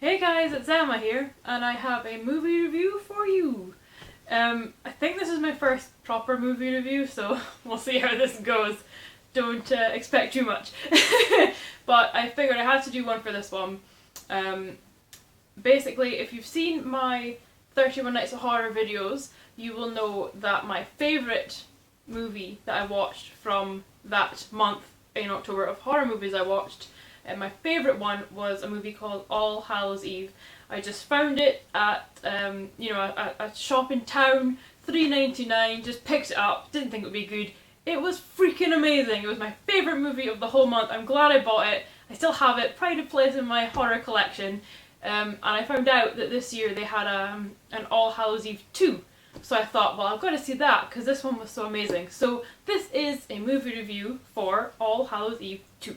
Hey guys, it's Emma here, and I have a movie review for you. I think this is my first proper movie review, so we'll see how this goes. Don't expect too much. But I figured I had to do one for this one. Um, Basically, if you've seen my 31 Nights of Horror videos, you will know that my favourite movie that I watched from that month in October of horror movies I watched, and my favourite one was a movie called All Hallows Eve. I just found it at a shop in town, $3.99. Just picked it up. Didn't think it would be good. It was freaking amazing. It was my favourite movie of the whole month. I'm glad I bought it. I still have it. Pride of place in my horror collection. And I found out that this year they had an All Hallows Eve 2. So I thought, well, I've got to see that because this one was so amazing. So this is a movie review for All Hallows Eve 2.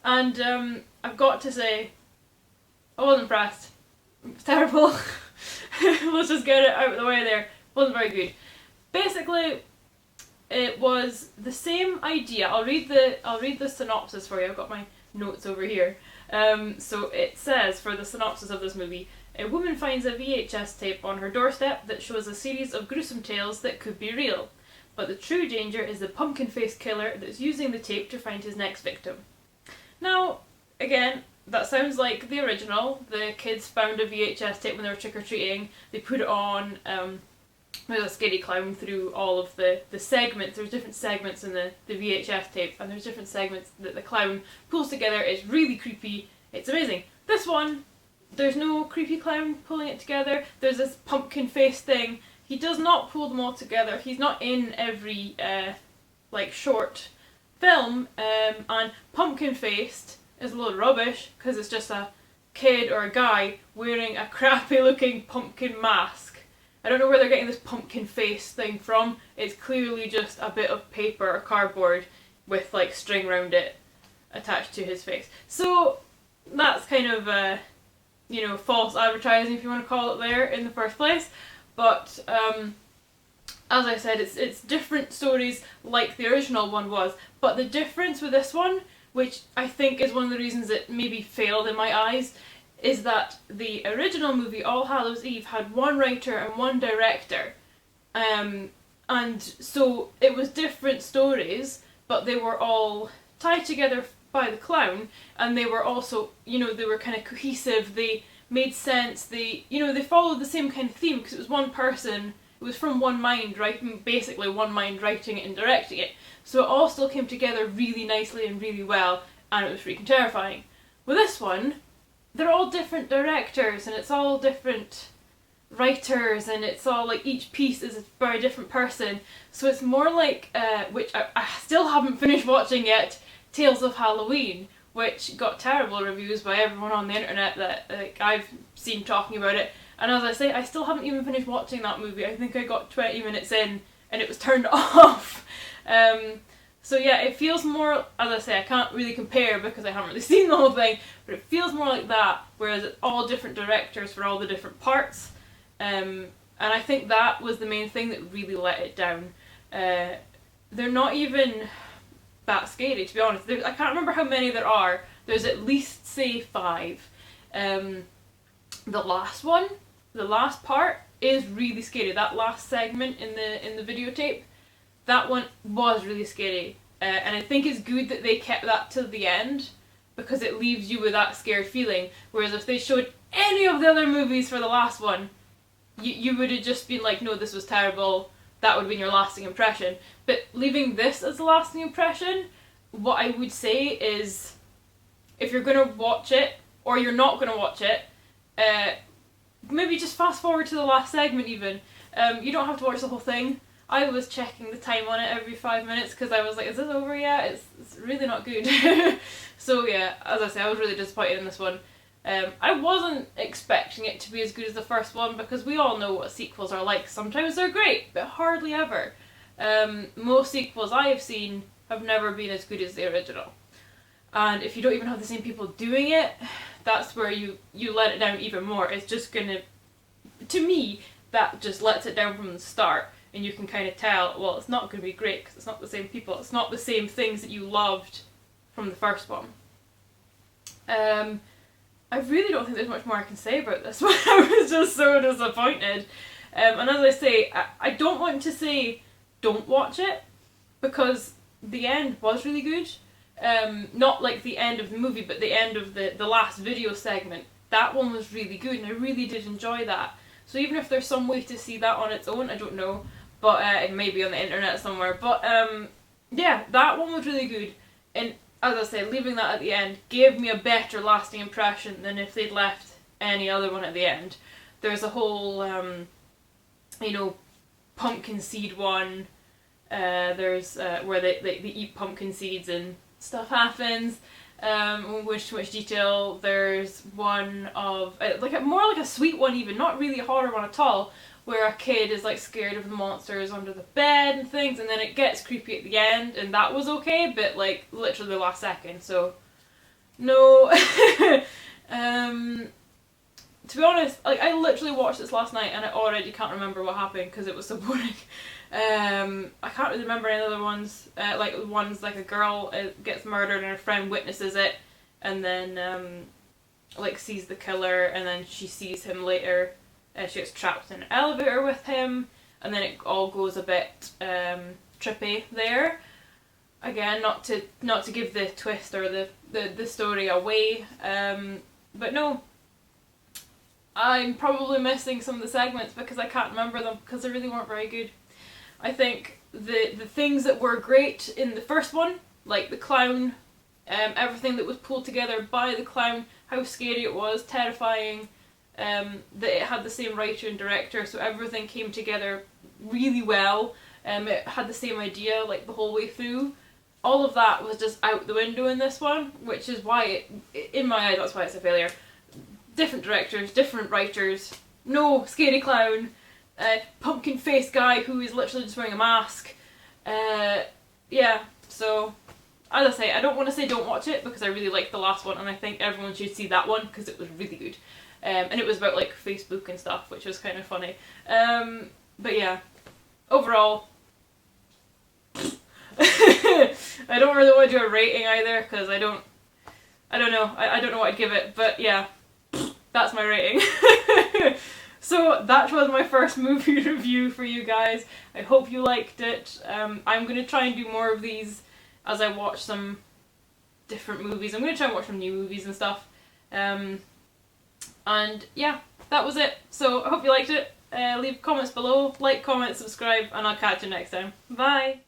And I've got to say, I wasn't impressed. It was terrible. Let's just get it out of the way there. It wasn't very good. Basically, it was the same idea. I'll read the synopsis for you. I've got my notes over here. So it says, for the synopsis of this movie, a woman finds a VHS tape on her doorstep that shows a series of gruesome tales that could be real. But the true danger is the pumpkin-faced killer that's using the tape to find his next victim. Now, again, that sounds like the original. The kids found a VHS tape when they were trick-or-treating. They put it on. There's a scary clown through all of the segments. There's different segments in the VHS tape, and there's different segments that the clown pulls together. It's really creepy. It's amazing. This one, there's no creepy clown pulling it together. There's this pumpkin face thing. He does not pull them all together. He's not in every short film. And pumpkin faced is a load of rubbish because it's just a kid or a guy wearing a crappy looking pumpkin mask. I don't know where they're getting this pumpkin face thing from. It's clearly just a bit of paper or cardboard with like string around it attached to his face. So that's kind of false advertising, if you want to call it, there in the first place. But as I said, it's different stories like the original one was. But the difference with this one, which I think is one of the reasons it maybe failed in my eyes, is that the original movie All Hallows Eve had one writer and one director. And so it was different stories, but they were all tied together by the clown, and they were also, they were kind of cohesive. They made sense. They followed the same kind of theme because it was one person. It was from one mind writing, basically one mind writing it and directing it. So it all still came together really nicely and really well, and it was freaking terrifying. With this one, they're all different directors, and it's all different writers, and it's all like each piece is by a different person. So it's more like, which I still haven't finished watching yet, Tales of Halloween, which got terrible reviews by everyone on the internet that I've seen talking about it. And as I say, I still haven't even finished watching that movie. I think I got 20 minutes in and it was turned off. So yeah, it feels more, as I say, I can't really compare because I haven't really seen the whole thing, but it feels more like that, whereas it's all different directors for all the different parts. And I think that was the main thing that really let it down. They're not even that scary, to be honest. I can't remember how many there are. There's at least, say, 5. The last part is really scary. That last segment in the videotape, that one was really scary. And I think it's good that they kept that till the end, because it leaves you with that scared feeling. Whereas if they showed any of the other movies for the last one, you would have just been like, no, this was terrible. That would have been your lasting impression. But leaving this as a lasting impression, what I would say is, if you're going to watch it, or you're not going to watch it, maybe just fast forward to the last segment even. You don't have to watch the whole thing. I was checking the time on it every 5 minutes because I was like, is this over yet? It's really not good. So yeah, as I say, I was really disappointed in this one. I wasn't expecting it to be as good as the first one because we all know what sequels are like. Sometimes they're great, but hardly ever. Most sequels I have seen have never been as good as the original. And if you don't even have the same people doing it, that's where you let it down even more. It's just gonna, to me, that just lets it down from the start. And you can kind of tell, well, it's not going to be great because it's not the same people. It's not the same things that you loved from the first one. And I really don't think there's much more I can say about this one. I was just so disappointed. And as I say, I don't want to say don't watch it, because the end was really good. Not like the end of the movie, but the end of the last video segment. That one was really good, and I really did enjoy that. So even if there's some way to see that on its own, I don't know, but it may be on the internet somewhere. But yeah, that one was really good. And as I say, leaving that at the end gave me a better lasting impression than if they'd left any other one at the end. There's a whole, you know, pumpkin seed one. There's where they eat pumpkin seeds and stuff happens. Which detail. There's one of like more like a sweet one, even not really a horror one at all, where a kid is like scared of the monsters under the bed and things, and then it gets creepy at the end, and that was okay, but like literally the last second. So no. To be honest, like I literally watched this last night and I already can't remember what happened because it was so boring. I can't really remember any other ones. Like ones like a girl gets murdered and her friend witnesses it, and then like sees the killer, and then she sees him later. She gets trapped in an elevator with him, and then it all goes a bit trippy there. Again, not to give the twist or the story away, but no. I'm probably missing some of the segments because I can't remember them because they really weren't very good. I think the things that were great in the first one, like the clown, everything that was pulled together by the clown, how scary it was, terrifying, that it had the same writer and director, so everything came together really well. It had the same idea like the whole way through. All of that was just out the window in this one, which is why, in my eyes, that's why it's a failure. Different directors, different writers, no scary clown, pumpkin face guy who is literally just wearing a mask. Yeah, so as I say, I don't want to say don't watch it because I really liked the last one and I think everyone should see that one because it was really good. And it was about like Facebook and stuff, which was kind of funny. But yeah, overall, I don't really want to do a rating either because I don't know. I don't know what I'd give it, but yeah. That's my rating. So that was my first movie review for you guys. I hope you liked it. I'm going to try and do more of these as I watch some different movies. I'm going to try and watch some new movies and stuff. And yeah, that was it. So I hope you liked it. Leave comments below, like, comment, subscribe, and I'll catch you next time. Bye!